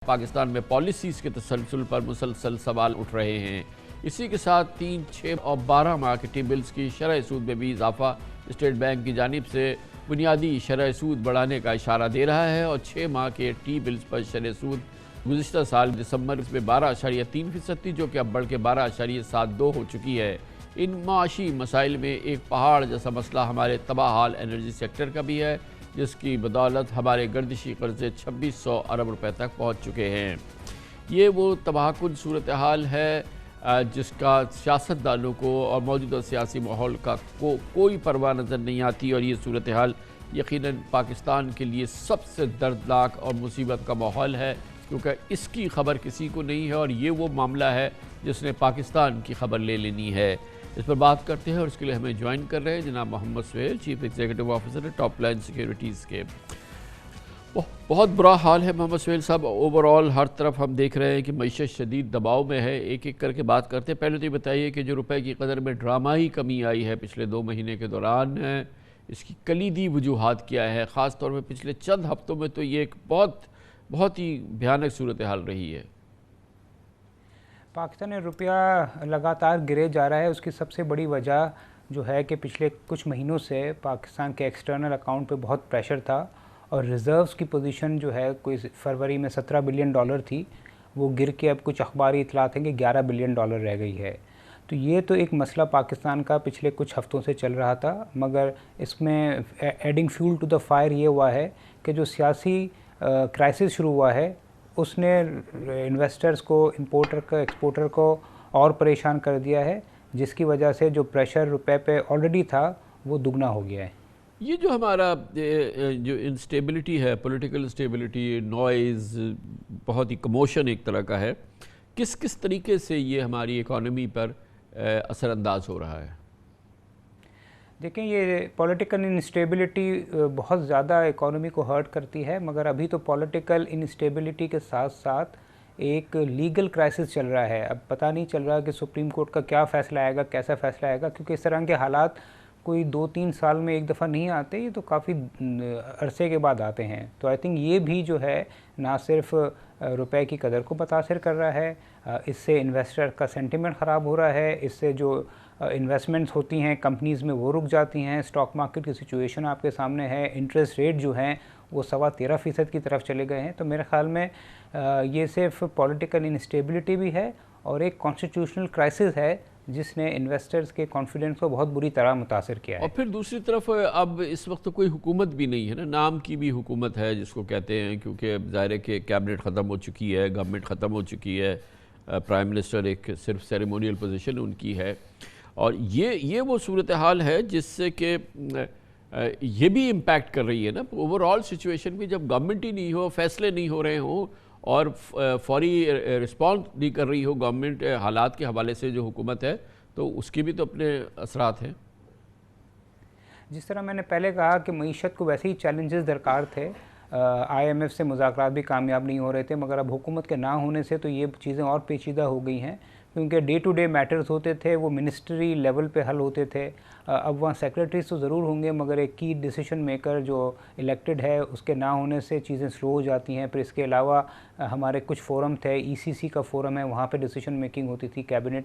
पाकिस्तान में पॉलिसीज़ के तसलसल पर मुसलसल सवाल उठ रहे हैं। इसी के साथ 3, 6 और 12 माह के टी बिल्स की शरह सूद में भी इजाफा स्टेट बैंक की जानिब से बुनियादी शरह सूद बढ़ाने का इशारा दे रहा है और 6 माह के टी बिल्स पर शरह सूद गुज़िश्ता साल दिसंबर में 12.3% थी, जो कि अब बढ़ के 12.72 हो चुकी है। इन माशी मसाइल में एक पहाड़ जैसा मसला हमारे तबाह हाल एनर्जी सेक्टर का भी है, जिसकी बदौलत हमारे गर्दिशी कर्जे 2600 अरब रुपए तक पहुँच चुके हैं। ये वो तबाहकुन सूरत हाल है जिसका सियासतदानों को और मौजूदा सियासी माहौल का कोई परवाह नज़र नहीं आती, और ये सूरत हाल यकीनन पाकिस्तान के लिए सबसे दर्दनाक और मुसीबत का माहौल है, क्योंकि इसकी खबर किसी को नहीं है और ये वो मामला है जिसने पाकिस्तान की खबर ले लेनी है। इस पर बात करते हैं और इसके लिए हमें ज्वाइन कर रहे हैं जनाब Mohammad Suhail, chief executive officer है टॉप लाइन सिक्योरिटीज़ के। बहुत बुरा हाल है मोहम्मद सुहेल साहब, ओवरऑल हर तरफ हम देख रहे हैं कि मईशत शदीद दबाव में है। एक एक करके बात करते हैं। पहले तो ये बताइए कि जो रुपए की कदर में ड्रामाई कमी आई है पिछले 2 महीने के दौरान, इसकी कलीदी वजूहात क्या है? ख़ास तौर पर पिछले चंद हफ्तों में तो ये एक बहुत ही भयानक सूरत हाल रही है। पाकिस्तान में रुपया लगातार गिरे जा रहा है। उसकी सबसे बड़ी वजह जो है कि पिछले कुछ महीनों से पाकिस्तान के एक्सटर्नल अकाउंट पे बहुत प्रेशर था और रिज़र्व्स की पोजीशन जो है कोई फरवरी में $17 बिलियन थी, वो गिर के अब कुछ अखबारी इतलात हैं कि $11 बिलियन रह गई है। तो ये तो एक मसला पाकिस्तान का पिछले कुछ हफ्तों से चल रहा था, मगर इसमें adding fuel to the fire ये हुआ है कि जो सियासी क्राइसिस शुरू हुआ है उसने इन्वेस्टर्स को, इंपोर्टर को, एक्सपोर्टर को और परेशान कर दिया है, जिसकी वजह से जो प्रेशर रुपए पे ऑलरेडी था वो दुगना हो गया है। ये जो हमारा जो इंस्टेबिलिटी है, पॉलिटिकल इंस्टेबिलिटी, नॉइज़, बहुत ही कमोशन एक तरह का है, किस किस तरीके से ये हमारी इकॉनमी पर असरअंदाज हो रहा है? देखें, ये पॉलिटिकल इंस्टेबिलिटी बहुत ज़्यादा इकॉनमी को हर्ट करती है, मगर अभी तो पॉलिटिकल इंस्टेबिलिटी के साथ साथ एक लीगल क्राइसिस चल रहा है। अब पता नहीं चल रहा कि सुप्रीम कोर्ट का क्या फ़ैसला आएगा, कैसा फ़ैसला आएगा, क्योंकि इस तरह के हालात कोई 2-3 साल में एक दफ़ा नहीं आते, ये तो काफ़ी अरसे के बाद आते हैं। तो आई थिंक ये भी जो है ना सिर्फ रुपए की कदर को मुतासिर कर रहा है, इससे इन्वेस्टर का सेंटिमेंट ख़राब हो रहा है, इससे जो इन्वेस्टमेंट्स होती हैं कंपनीज़ में वो रुक जाती हैं। स्टॉक मार्केट की सिचुएशन आपके सामने है, इंटरेस्ट रेट जो हैं वो 13.25% की तरफ चले गए हैं। तो मेरे ख़्याल में ये सिर्फ पॉलिटिकल इंस्टेबिलिटी भी है और एक कॉन्स्टिट्यूशनल क्राइसिस है जिसने इन्वेस्टर्स के कॉन्फिडेंस को बहुत बुरी तरह मुतासिर किया है। और फिर दूसरी तरफ अब इस वक्त तो कोई हुकूमत भी नहीं है ना, नाम की भी हुकूमत है जिसको कहते हैं, क्योंकि ज़ाहिर है कि कैबिनेट ख़त्म हो चुकी है, गवर्नमेंट ख़त्म हो चुकी है, प्राइम मिनिस्टर एक सिर्फ सेरेमोनियल पोजीशन उनकी है, और ये वो सूरत हाल है जिससे कि ये भी इम्पैक्ट कर रही है ना ओवरऑल सिचुएशन भी। जब गवर्नमेंट ही नहीं हो, फैसले नहीं हो रहे हों और फौरी रिस्पॉन्स नहीं कर रही हो गवर्नमेंट हालात के हवाले से जो हुकूमत है, तो उसके भी तो अपने असरात हैं। जिस तरह मैंने पहले कहा कि मईशत को वैसे ही चैलेंजेस दरकार थे, IMF से मुज़ाकरात भी कामयाब नहीं हो रहे थे, मगर अब हुकूमत के ना होने से तो ये चीज़ें और पेचीदा हो गई हैं, क्योंकि डे टू डे मैटर्स होते थे वो मिनिस्ट्री लेवल पे हल होते थे। अब वहाँ सेक्रेटरीज तो ज़रूर होंगे, मगर एक की डिसीजन मेकर जो इलेक्टेड है उसके ना होने से चीज़ें स्लो हो जाती हैं। फिर इसके अलावा हमारे कुछ फोरम थे, ECC का फोरम है, वहाँ पे डिसीजन मेकिंग होती थी, कैबिनेट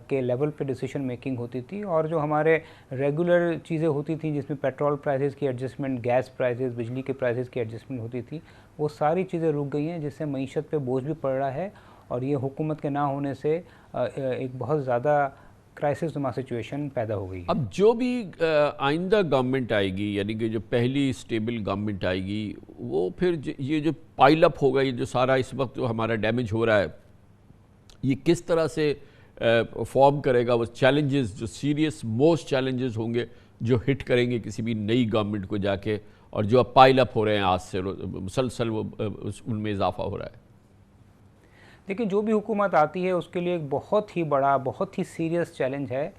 के लेवल पे डिसीजन मेकिंग होती थी, और जो हमारे रेगुलर चीज़ें होती थी जिसमें पेट्रोल प्राइसेस की एडजस्टमेंट, गैस प्राइसेस, बिजली के प्राइसेस की एडजस्टमेंट होती थी, वो सारी चीज़ें रुक गई हैं, जिससे मईशत पे बोझ भी पड़ रहा है। और ये हुकूमत के ना होने से एक बहुत ज़्यादा क्राइसिस नुमा सिचुएशन पैदा हो गई है। अब जो भी आइंदा गवर्नमेंट आएगी, यानी कि जो पहली स्टेबल गवर्नमेंट आएगी, वो फिर ये जो पाइल अप होगा, ये जो सारा इस वक्त जो हमारा डैमेज हो रहा है, ये किस तरह से फॉर्म करेगा वो चैलेंजेस, जो सीरियस मोस्ट चैलेंजेस होंगे जो हिट करेंगे किसी भी नई गवर्नमेंट को जाके, और जो अब पाइल अप हो रहे हैं आज से मुसलसल वो उनमें इजाफा हो रहा है। देखिए, जो भी हुकूमत आती है उसके लिए एक बहुत ही बड़ा, बहुत ही सीरियस चैलेंज है,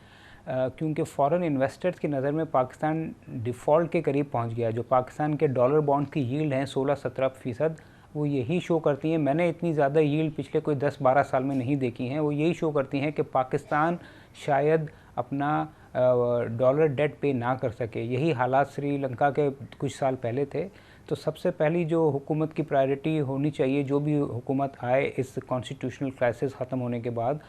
क्योंकि फ़ॉरेन इन्वेस्टर्स की नज़र में पाकिस्तान डिफ़ॉल्ट के करीब पहुंच गया है। जो पाकिस्तान के डॉलर बॉन्ड की यील्ड हैं 16-17%, वो यही शो करती हैं, मैंने इतनी ज़्यादा यील्ड पिछले कोई 10-12 साल में नहीं देखी हैं, वो यही शो करती हैं कि पाकिस्तान शायद अपना डॉलर डेट पे ना कर सके। यही हालात श्रीलंका के कुछ साल पहले थे। तो सबसे पहली जो हुकूमत की प्रायोरिटी होनी चाहिए, जो भी हुकूमत आए इस कॉन्स्टिट्यूशनल क्राइसिस ख़त्म होने के बाद,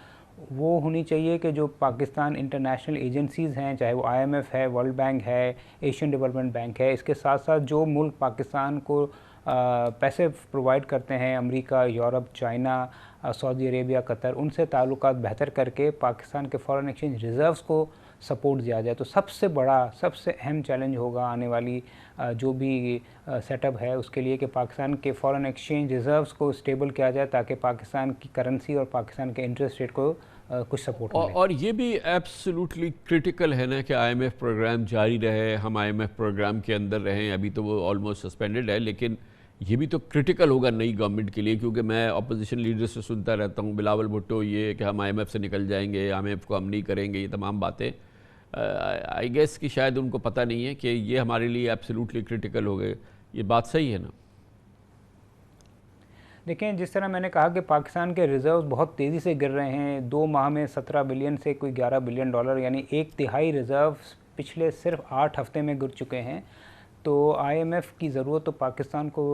वो होनी चाहिए कि जो पाकिस्तान इंटरनेशनल एजेंसीज़ हैं, चाहे वो IMF है, वर्ल्ड बैंक है, एशियन डेवलपमेंट बैंक है, इसके साथ साथ जो मुल्क पाकिस्तान को पैसे प्रोवाइड करते हैं, America, Europe, China, Saudi Arabia, Qatar, उनसे ताल्लुकात बेहतर करके पाकिस्तान के फॉरेन एक्सचेंज रिज़र्व्स को सपोर्ट दिया जाए। तो सबसे बड़ा, सबसे अहम चैलेंज होगा आने वाली जो भी सेटअप है उसके लिए कि पाकिस्तान के फॉरेन एक्सचेंज रिज़र्व्स को स्टेबल किया जाए, ताकि पाकिस्तान की करेंसी और पाकिस्तान के इंटरेस्ट रेट को कुछ सपोर्ट मिले। और ये भी एब्सोल्युटली क्रिटिकल है ना कि IMF प्रोग्राम जारी रहे, हम IMF प्रोग्राम के अंदर रहें। अभी तो वो ऑलमोस्ट सस्पेंडेड है, लेकिन ये भी तो क्रिटिकल होगा नई गवर्नमेंट के लिए, क्योंकि मैं अपोजिशन लीडर से सुनता रहता हूँ, बिलावल भुट्टो, ये कि हम IMF से निकल जाएंगे, IMF को हम नहीं करेंगे, ये तमाम बातें। आई गेस कि शायद उनको पता नहीं है कि ये हमारे लिए एब्सोल्युटली क्रिटिकल हो गए। ये बात सही है ना? देखें, जिस तरह मैंने कहा कि पाकिस्तान के रिज़र्व्स बहुत तेज़ी से गिर रहे हैं, 2 माह में 17 बिलियन से कोई 11 बिलियन डॉलर, यानी 1/3 रिज़र्व्स पिछले सिर्फ 8 हफ्ते में गिर चुके हैं। तो IMF की ज़रूरत तो पाकिस्तान को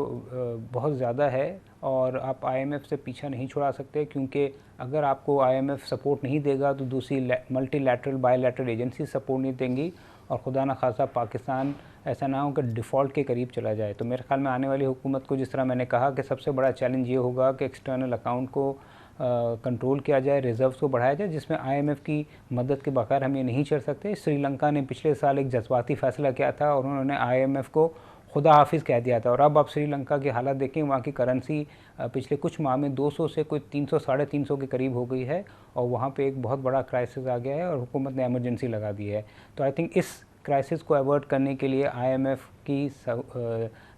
बहुत ज़्यादा है, और आप IMF से पीछा नहीं छुड़ा सकते, क्योंकि अगर आपको IMF सपोर्ट नहीं देगा तो दूसरी मल्टीलैटरल, बायलैटरल एजेंसी सपोर्ट नहीं देंगी, और खुदा न खासा पाकिस्तान ऐसा ना हो कि डिफ़ॉल्ट के करीब चला जाए। तो मेरे ख्याल में आने वाली हुकूमत को, जिस तरह मैंने कहा, कि सबसे बड़ा चैलेंज ये होगा कि एक्सटर्नल अकाउंट को कंट्रोल किया जाए, रिज़र्व्स को बढ़ाया जाए, जिसमें IMF की मदद के बगैर हम ये नहीं चल सकते। श्रीलंका ने पिछले साल एक जज्बाती फ़ैसला किया था और उन्होंने IMF को खुदा हाफिज़ कह दिया था, और अब आप श्रीलंका की हालत देखें, वहाँ की करेंसी पिछले कुछ माह में 200 से कोई 300, 350 के करीब हो गई है, और वहाँ पे एक बहुत बड़ा क्राइसिस आ गया है और हुकूमत ने एमरजेंसी लगा दी है। तो आई थिंक इस क्राइसिस को अवॉइड करने के लिए IMF की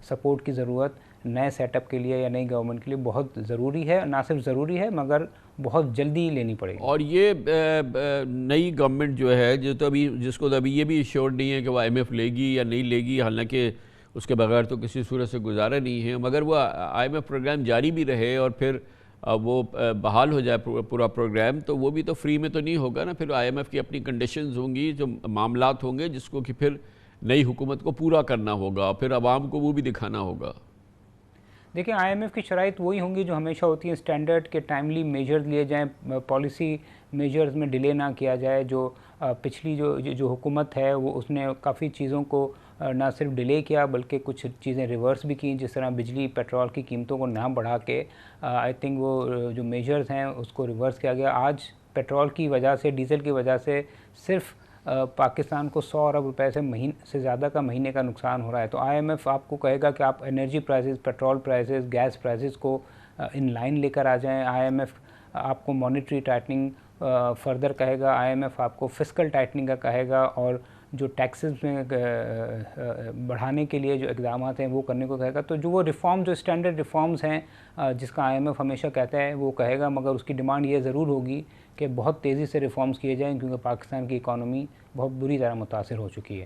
सपोर्ट की ज़रूरत नए सेटअप के लिए या नई गवर्नमेंट के लिए बहुत ज़रूरी है। ना सिर्फ ज़रूरी है, मगर बहुत जल्दी लेनी पड़ेगी। और ये नई गवर्नमेंट जो है, जो तो अभी, जिसको तो अभी ये भी श्योर नहीं है कि वो IMF लेगी या नहीं लेगी, हालांकि उसके बगैर तो किसी सूरत से गुजारा नहीं है, मगर वो IMF प्रोग्राम जारी भी रहे और फिर वो बहाल हो जाए पूरा प्रोग्राम, तो वो भी तो फ्री में तो नहीं होगा ना। फिर IMF की अपनी कंडीशंस होंगी, जो मामलात होंगे, जिसको कि फिर नई हुकूमत को पूरा करना होगा, फिर आवाम को वो भी दिखाना होगा। देखिए, IMF की शराइत वही होंगी जो हमेशा होती है, स्टैंडर्ड के टाइमली मेजर्स लिए जाएं, पॉलिसी मेजर्स में डिले ना किया जाए। जो पिछली जो हुकूमत है, वो उसने काफ़ी चीज़ों को ना सिर्फ डिले किया, बल्कि कुछ चीज़ें रिवर्स भी की, जिस तरह बिजली, पेट्रोल की कीमतों को ना बढ़ा के आई थिंक वो जो मेजर्स हैं उसको रिवर्स किया गया। आज पेट्रोल की वजह से, डीजल की वजह से सिर्फ पाकिस्तान को 100 अरब रुपए से ज़्यादा का महीने का नुकसान हो रहा है। तो IMF आपको कहेगा कि आप energy prices, petrol prices, gas prices को इन लाइन लेकर आ जाएं। IMF आपको मॉनेटरी टाइटनिंग फर्दर कहेगा, IMF आपको फिस्कल टाइटनिंग का कहेगा, और जो टैक्सेस में बढ़ाने के लिए जो इक़दाम हैं वो करने को कहेगा। तो जो वो रिफ़ॉर्म, जो स्टैंडर्ड रिफ़ॉर्म्स हैं जिसका IMF हमेशा कहता है, वो कहेगा, मगर उसकी डिमांड ये ज़रूर होगी कि बहुत तेज़ी से रिफ़ॉर्म्स किए जाएँ, क्योंकि पाकिस्तान की इकॉनमी बहुत बुरी तरह मुतासिर हो चुकी है।